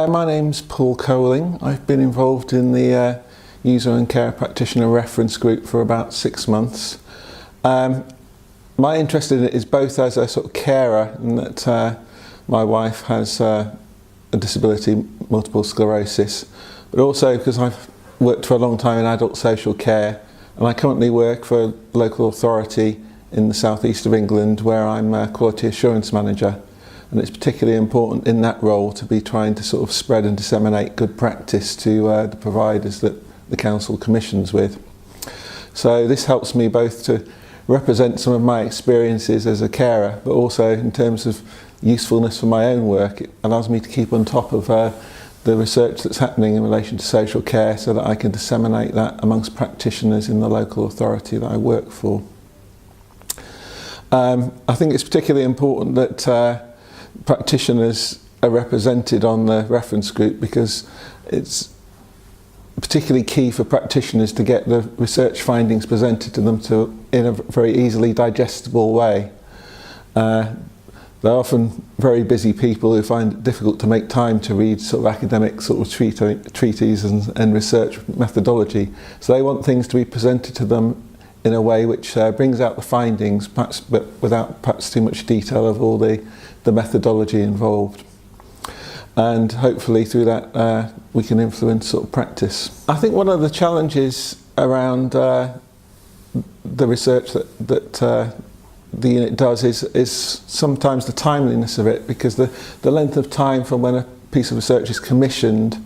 My name's Paul Coeling. I've been involved in the user and care practitioner reference group for about 6 months. My interest in it is both as a sort of carer, in that my wife has a disability, multiple sclerosis, but also because I've worked for a long time in adult social care, and I currently work for a local authority in the southeast of England where I'm a quality assurance manager. And it's particularly important in that role to be trying to sort of spread and disseminate good practice to the providers that the council commissions with. So this helps me both to represent some of my experiences as a carer, but also in terms of usefulness for my own work. It allows me to keep on top of the research that's happening in relation to social care so that I can disseminate that amongst practitioners in the local authority that I work for. I think it's particularly important that practitioners are represented on the reference group, because it's particularly key for practitioners to get the research findings presented to them in a very easily digestible way. They're often very busy people who find it difficult to make time to read sort of academic sort of treatises and research methodology. So they want things to be presented to them in a way which brings out the findings, perhaps, but without perhaps too much detail of all the methodology involved. And hopefully through that we can influence sort of practice. I think one of the challenges around the research that the unit does is sometimes the timeliness of it, because the length of time from when a piece of research is commissioned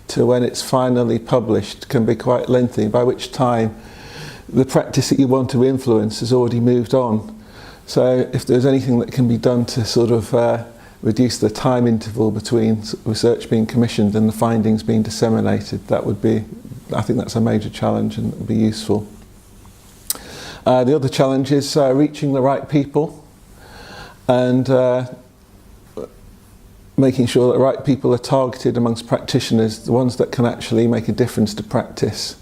to when it's finally published can be quite lengthy, by which time the practice that you want to influence has already moved on. So if there's anything that can be done to sort of reduce the time interval between research being commissioned and the findings being disseminated, that would be, I think that's a major challenge and would be useful. The other challenge is reaching the right people and making sure that the right people are targeted amongst practitioners, the ones that can actually make a difference to practice.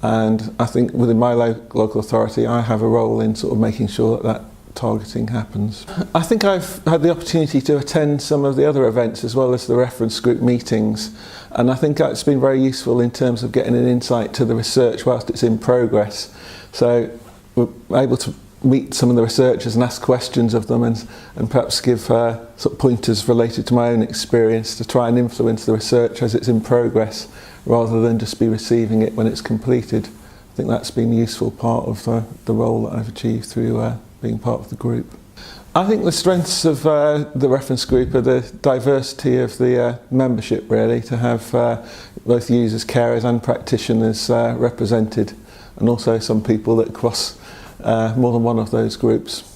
And I think within my local authority I have a role in sort of making sure that targeting happens. I think I've had the opportunity to attend some of the other events as well as the reference group meetings, and I think it's been very useful in terms of getting an insight to the research whilst it's in progress. So we're able to meet some of the researchers and ask questions of them, and perhaps give sort of pointers related to my own experience to try and influence the research as it's in progress, rather than just be receiving it when it's completed. I think that's been a useful part of the role that I've achieved through being part of the group. I think the strengths of the reference group are the diversity of the membership, really, to have both users, carers and practitioners represented, and also some people that cross more than one of those groups.